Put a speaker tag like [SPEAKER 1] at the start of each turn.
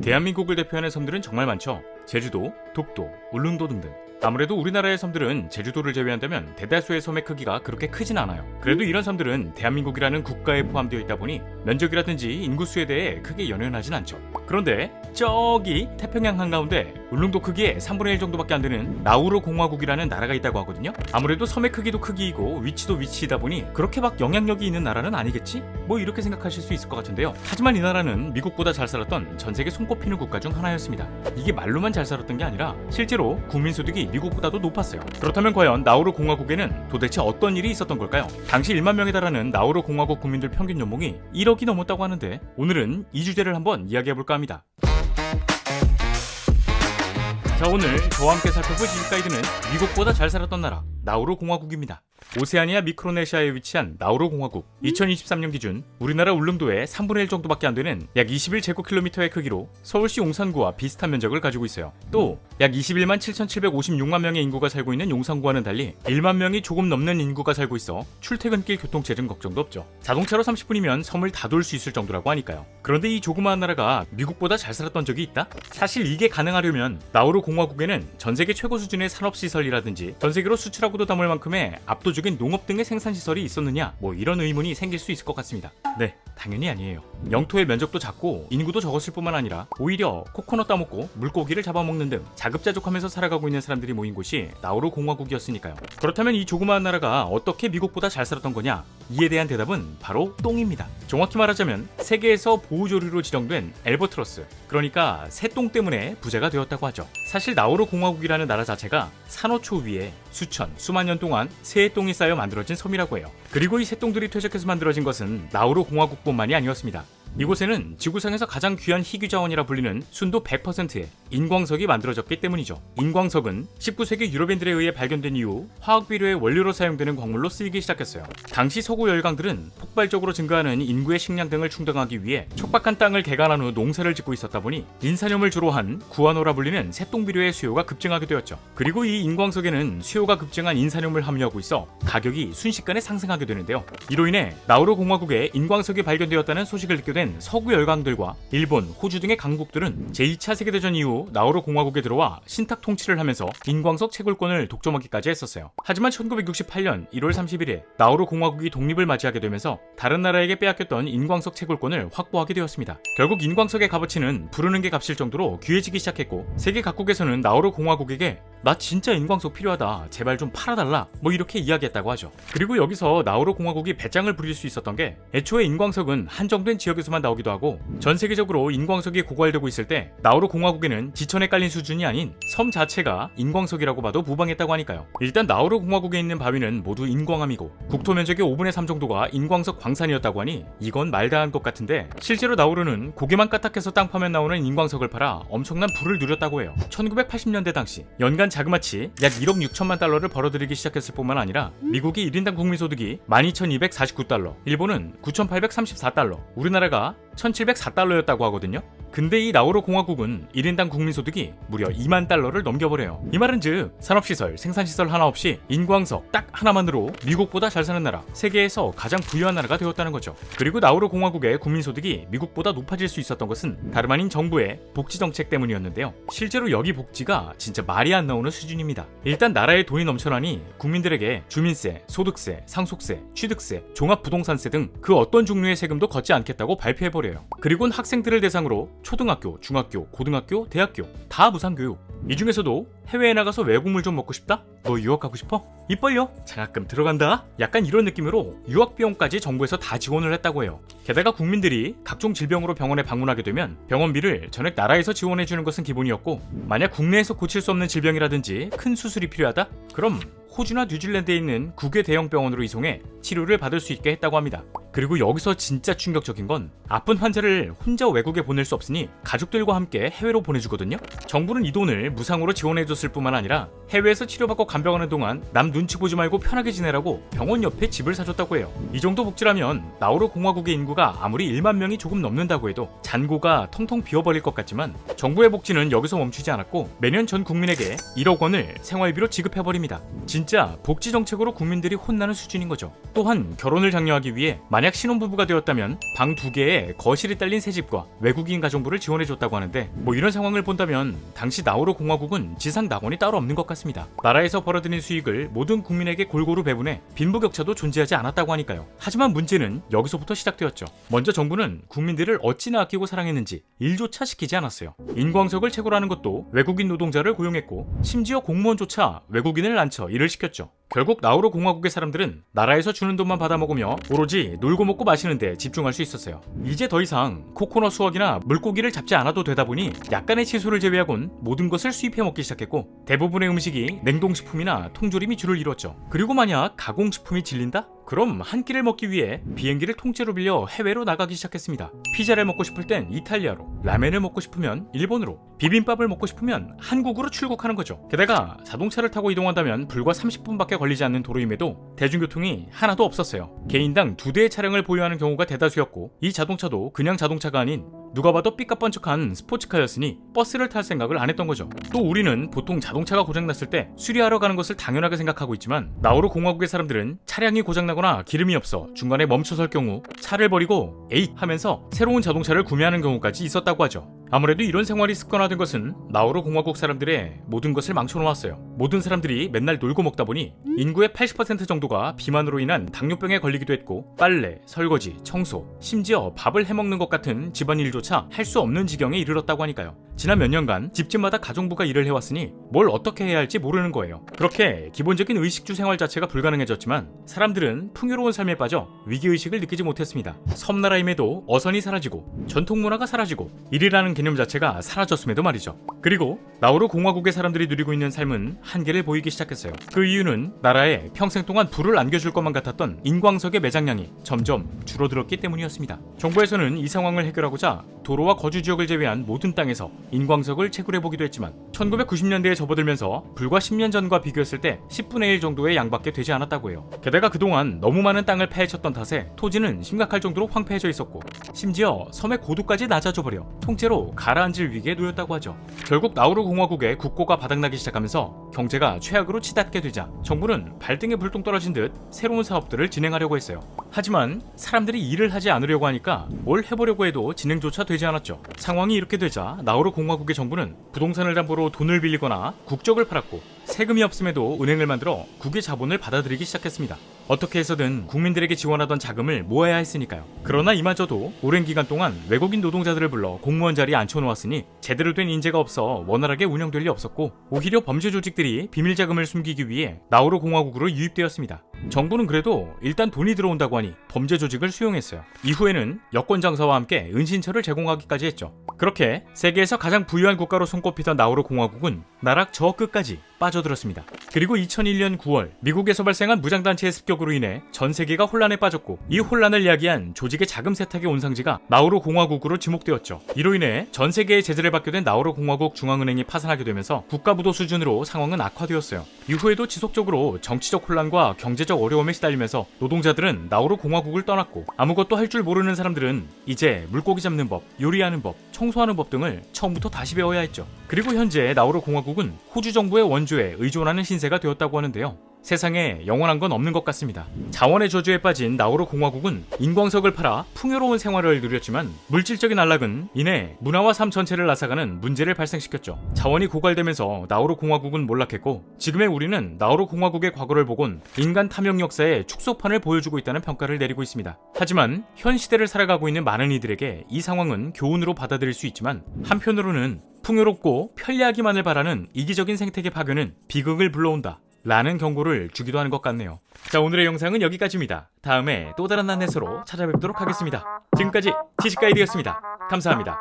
[SPEAKER 1] 대한민국을 대표하는 섬들은 정말 많죠. 제주도, 독도, 울릉도 등등. 아무래도 우리나라의 섬들은 제주도를 제외한다면 대다수의 섬의 크기가 그렇게 크진 않아요. 그래도 이런 섬들은 대한민국이라는 국가에 포함되어 있다 보니 면적이라든지 인구수에 대해 크게 연연하진 않죠. 그런데 저기 태평양 한가운데 울릉도 크기의 3분의 1 정도밖에 안 되는 나우루 공화국이라는 나라가 있다고 하거든요. 아무래도 섬의 크기도 크기이고 위치도 위치이다 보니 그렇게 막 영향력이 있는 나라는 아니겠지? 뭐 이렇게 생각하실 수 있을 것 같은데요. 하지만 이 나라는 미국보다 잘 살았던 전 세계 손꼽히는 국가 중 하나였습니다. 이게 말로만 잘 살았던 게 아니라 실제로 국민소득이 미국보다도 높았어요. 그렇다면 과연 나우루 공화국에는 도대체 어떤 일이 있었던 걸까요? 당시 1만 명에 달하는 나우루 공화국 국민들 평균 연봉이 1억이 넘었다고 하는데 오늘은 이 주제를 한번 이야기해볼까 합니다. 자, 오늘 저와 함께 살펴볼 지식 가이드는 미국보다 잘 살았던 나라 나우루 공화국입니다. 오세아니아 미크로네시아에 위치한 나우루 공화국. 2023년 기준 우리나라 울릉도의 3분의 1 정도밖에 안 되는 약 21제곱킬로미터의 크기로 서울시 용산구와 비슷한 면적을 가지고 있어요. 또 약 21만 7,756만 명의 인구가 살고 있는 용산구와는 달리 1만 명이 조금 넘는 인구가 살고 있어 출퇴근길 교통체증 걱정도 없죠. 자동차로 30분이면 섬을 다 돌 수 있을 정도라고 하니까요. 그런데 이 조그마한 나라가 미국보다 잘 살았던 적이 있다? 사실 이게 가능하려면 나우루 공화국에는 전 세계 최고 수준의 산업시설이라든지 전 세계로 수출하고도 담을 만큼의 압도적인 농업 등의 생산시설이 있었느냐, 뭐 이런 의문이 생길 수 있을 것 같습니다. 네, 당연히 아니에요. 영토의 면적도 작고 인구도 적었을 뿐만 아니라 오히려 코코넛 따먹고 물고기를 잡아먹는 등 자급자족하면서 살아가고 있는 사람들이 모인 곳이 나우루 공화국이었으니까요. 그렇다면 이 조그마한 나라가 어떻게 미국보다 잘 살았던 거냐? 이에 대한 대답은 바로 똥입니다. 정확히 말하자면 세계에서 보호조류로 지정된 엘버트러스, 그러니까 새똥 때문에 부자가 되었다고 하죠. 사실 나우루 공화국이라는 나라 자체가 산호초 위에 수만 년 동안 새의 똥이 쌓여 만들어진 섬이라고 해요. 그리고 이 새똥들이 퇴적해서 만들어진 것은 나우루 공화국뿐만이 아니었습니다. 이곳에는 지구상에서 가장 귀한 희귀 자원이라 불리는 순도 100%의 인광석이 만들어졌기 때문이죠. 인광석은 19세기 유럽인들에 의해 발견된 이후 화학비료의 원료로 사용되는 광물로 쓰이기 시작했어요. 당시 서구 열강들은 폭발적으로 증가하는 인구의 식량 등을 충당하기 위해 척박한 땅을 개간한 후 농사를 짓고 있었다 보니 인산염을 주로 한 구아노라 불리는 새똥비료의 수요가 급증하게 되었죠. 그리고 이 인광석에는 수요가 급증한 인산염을 함유하고 있어 가격이 순식간에 상승하게 되는데요. 이로 인해 나우루 공화국에 인광석이 발견되었다는 소식을 듣게 된 서구 열강들과 일본, 호주 등의 강국들은 제2차 세계대전 이후 나우루 공화국에 들어와 신탁 통치를 하면서 인광석 채굴권을 독점하기까지 했었어요. 하지만 1968년 1월 31일 나우루 공화국이 독립을 맞이하게 되면서 다른 나라에게 빼앗겼던 인광석 채굴권을 확보하게 되었습니다. 결국 인광석의 값어치는 부르는 게 값일 정도로 귀해지기 시작했고 세계 각국에서는 나우루 공화국에게 나 진짜 인광석 필요하다, 제발 좀 팔아달라, 뭐 이렇게 이야기했다고 하죠. 그리고 여기서 나우루 공화국이 배짱을 부릴 수 있었던 게 애초에 인광석은 한정된 지역에서만 나오기도 하고 전 세계적으로 인광석이 고갈되고 있을 때 나우루 공화국에는 지천에 깔린 수준이 아닌 섬 자체가 인광석이라고 봐도 무방했다고 하니까요. 일단 나우루 공화국에 있는 바위는 모두 인광암이고 국토 면적의 5분의 3 정도가 인광석 광산이었다고 하니 이건 말다한 것 같은데 실제로 나우루는 고개만 까딱해서 땅 파면 나오는 인광석을 팔아 엄청난 부를 누렸다고 해요. 1980년대 당시 연간 자그마치 약 1억 6천만 달러를 벌어들이기 시작했을 뿐만 아니라 미국이 1인당 국민소득이 12,249달러, 일본은 9,834달러, 우리나라가 1,704달러였다고 하거든요. 근데 이 나우루 공화국은 1인당 국민소득이 무려 2만 달러를 넘겨버려요. 이 말은 즉 산업시설, 생산시설 하나 없이 인광석 딱 하나만으로 미국보다 잘 사는 나라, 세계에서 가장 부유한 나라가 되었다는 거죠. 그리고 나우루 공화국의 국민소득이 미국보다 높아질 수 있었던 것은 다름 아닌 정부의 복지정책 때문이었는데요. 실제로 여기 복지가 진짜 말이 안 나오는 수준입니다. 일단 나라에 돈이 넘쳐나니 국민들에게 주민세, 소득세, 상속세, 취득세, 종합부동산세 등 그 어떤 종류의 세금도 걷지 않겠다고 발표해버려요. 그리고는 학생들을 대상으로 초등학교, 중학교, 고등학교, 대학교 다 무상교육. 이 중에서도 해외에 나가서 외국물 좀 먹고 싶다? 너 유학 가고 싶어? 입 벌려? 장학금 들어간다? 약간 이런 느낌으로 유학 비용까지 정부에서 다 지원을 했다고 해요. 게다가 국민들이 각종 질병으로 병원에 방문하게 되면 병원비를 전액 나라에서 지원해주는 것은 기본이었고 만약 국내에서 고칠 수 없는 질병이라든지 큰 수술이 필요하다? 그럼 호주나 뉴질랜드에 있는 국외 대형 병원으로 이송해 치료를 받을 수 있게 했다고 합니다. 그리고 여기서 진짜 충격적인 건 아픈 환자를 혼자 외국에 보낼 수 없으니 가족들과 함께 해외로 보내주거든요. 정부는 이 돈을 무상으로 지원해줬을 좋아졌을 뿐만 아니라 해외에서 치료받고 간병하는 동안 남 눈치 보지 말고 편하게 지내라고 병원 옆에 집을 사줬다고 해요. 이 정도 복지라면 나우루 공화국의 인구가 아무리 1만 명이 조금 넘는다고 해도 잔고가 텅텅 비어버릴 것 같지만 정부의 복지는 여기서 멈추지 않았고 매년 전 국민에게 1억 원을 생활비로 지급해버립니다. 진짜 복지 정책으로 국민들이 혼나는 수준인 거죠. 또한 결혼을 장려하기 위해 만약 신혼부부가 되었다면 방 2개에 거실이 딸린 새 집과 외국인 가정부를 지원해줬다고 하는데 뭐 이런 상황을 본다면 당시 나우루 공화국은 지상 낙원이 따로 없는 것 같습니다. 나라에서 벌어들인 수익을 모든 국민에게 골고루 배분해 빈부격차도 존재하지 않았다고 하니까요. 하지만 문제는 여기서부터 시작되었죠. 먼저 정부는 국민들을 어찌나 아끼고 사랑했는지 일조차 시키지 않았어요. 인광석을 채굴하는 것도 외국인 노동자를 고용했고 심지어 공무원조차 외국인을 앉혀 일을 시켰죠. 결국 나우루 공화국의 사람들은 나라에서 주는 돈만 받아먹으며 오로지 놀고 먹고 마시는 데 집중할 수 있었어요. 이제 더 이상 코코넛 수확이나 물고기를 잡지 않아도 되다 보니 약간의 채소를 제외하곤 모든 것을 수입해 먹기 시작했고 대부분의 음식이 냉동식품이나 통조림이 주를 이뤘죠. 그리고 만약 가공식품이 질린다? 그럼 한 끼를 먹기 위해 비행기를 통째로 빌려 해외로 나가기 시작했습니다. 피자를 먹고 싶을 땐 이탈리아로, 라멘을 먹고 싶으면 일본으로, 비빔밥을 먹고 싶으면 한국으로 출국하는 거죠. 게다가 자동차를 타고 이동한다면 불과 30분밖에 걸리지 않는 도로임에도 대중교통이 하나도 없었어요. 개인당 2대의 차량을 보유하는 경우가 대다수였고 이 자동차도 그냥 자동차가 아닌 누가 봐도 삐까뻔쩍한 스포츠카였으니 버스를 탈 생각을 안 했던 거죠. 또 우리는 보통 자동차가 고장났을 때 수리하러 가는 것을 당연하게 생각하고 있지만 나우루 공화국의 사람들은 차량이 고장나거나 기름이 없어 중간에 멈춰설 경우 차를 버리고 에잇 하면서 새로운 자동차를 구매하는 경우까지 있었다고 하죠. 아무래도 이런 생활이 습관화된 것은 나우루 공화국 사람들의 모든 것을 망쳐놓았어요. 모든 사람들이 맨날 놀고 먹다 보니 인구의 80% 정도가 비만으로 인한 당뇨병에 걸리기도 했고 빨래, 설거지, 청소, 심지어 밥을 해먹는 것 같은 집안일조차 할 수 없는 지경에 이르렀다고 하니까요. 지난 몇 년간 집집마다 가정부가 일을 해왔으니 뭘 어떻게 해야 할지 모르는 거예요. 그렇게 기본적인 의식주 생활 자체가 불가능해졌지만 사람들은 풍요로운 삶에 빠져 위기의식을 느끼지 못했습니다. 섬나라임에도 어선이 사라지고 전통문화가 사라지고 일이라는 개념 자체가 사라졌음에도 말이죠. 그리고 나우루 공화국의 사람들이 누리고 있는 삶은 한계를 보이기 시작했어요. 그 이유는 나라에 평생 동안 불을 안겨줄 것만 같았던 인광석의 매장량이 점점 줄어들었기 때문이었습니다. 정부에서는 이 상황을 해결하고자 도로와 거주지역을 제외한 모든 땅에서 인광석을 채굴해보기도 했지만 1990년대에 접어들면서 불과 10년 전과 비교했을 때 10분의 1 정도의 양밖에 되지 않았다고 해요. 게다가 그동안 너무 많은 땅을 파헤쳤던 탓에 토지는 심각할 정도로 황폐해져 있었고 심지어 섬의 고도까지 낮아져버려 통째로 가라앉을 위기에 놓였다고 하죠. 결국 나우루 공화국의 국고가 바닥나기 시작하면서 경제가 최악으로 치닫게 되자 정부는 발등에 불똥 떨어진 듯 새로운 사업들을 진행하려고 했어요. 하지만 사람들이 일을 하지 않으려고 하니까 뭘 해보려고 해도 진행조차 되지 않았죠. 상황이 이렇게 되자 나우루 공화국의 정부는 부동산을 담보로 돈을 빌리거나 국적을 팔았고 세금이 없음에도 은행을 만들어 국의 자본을 받아들이기 시작했습니다. 어떻게 해서든 국민들에게 지원하던 자금을 모아야 했으니까요. 그러나 이마저도 오랜 기간 동안 외국인 노동자들을 불러 공무원 자리에 앉혀놓았으니 제대로 된 인재가 없어 원활하게 운영될 리 없었고 오히려 범죄 조직들이 비밀 자금을 숨기기 위해 나우루 공화국으로 유입되었습니다. 정부는 그래도 일단 돈이 들어온다고 하니 범죄 조직을 수용했어요. 이후에는 여권 장사와 함께 은신처를 제공하기까지 했죠. 그렇게 세계에서 가장 부유한 국가로 손꼽히던 나우루 공화국은 나락 저 끝까지 빠져들었습니다. 그리고 2001년 9월 미국에서 발생한 무장단체의 습격으로 인해 전 세계가 혼란에 빠졌고 이 혼란을 야기한 조직의 자금 세탁의 온상지가 나우루 공화국으로 지목되었죠. 이로 인해 전 세계의 제재를 받게 된 나우루 공화국 중앙은행이 파산하게 되면서 국가부도 수준으로 상황은 악화되었어요. 이후에도 지속적으로 정치적 혼란과 경제적 어려움에 시달리면서 노동자들은 나우루 공화국을 떠났고 아무것도 할 줄 모르는 사람들은 이제 물고기 잡는 법, 요리하는 법, 청소하는 법 등을 처음부터 다시 배워야 했죠. 그리고 현재 나우루 공화국은 호주 정부의 원조에 의존하는 신세가 되었다고 하는데요. 세상에 영원한 건 없는 것 같습니다. 자원의 저주에 빠진 나우루 공화국은 인광석을 팔아 풍요로운 생활을 누렸지만 물질적인 안락은 이내 문화와 삶 전체를 앗아가는 문제를 발생시켰죠. 자원이 고갈되면서 나우루 공화국은 몰락했고 지금의 우리는 나우루 공화국의 과거를 보곤 인간 탐욕 역사의 축소판을 보여주고 있다는 평가를 내리고 있습니다. 하지만 현 시대를 살아가고 있는 많은 이들에게 이 상황은 교훈으로 받아들일 수 있지만 한편으로는 풍요롭고 편리하기만을 바라는 이기적인 생태계 파괴는 비극을 불러온다 라는 경고를 주기도 하는 것 같네요. 자, 오늘의 영상은 여기까지입니다. 다음에 또 다른 안내서로 찾아뵙도록 하겠습니다. 지금까지 지식가이드였습니다. 감사합니다.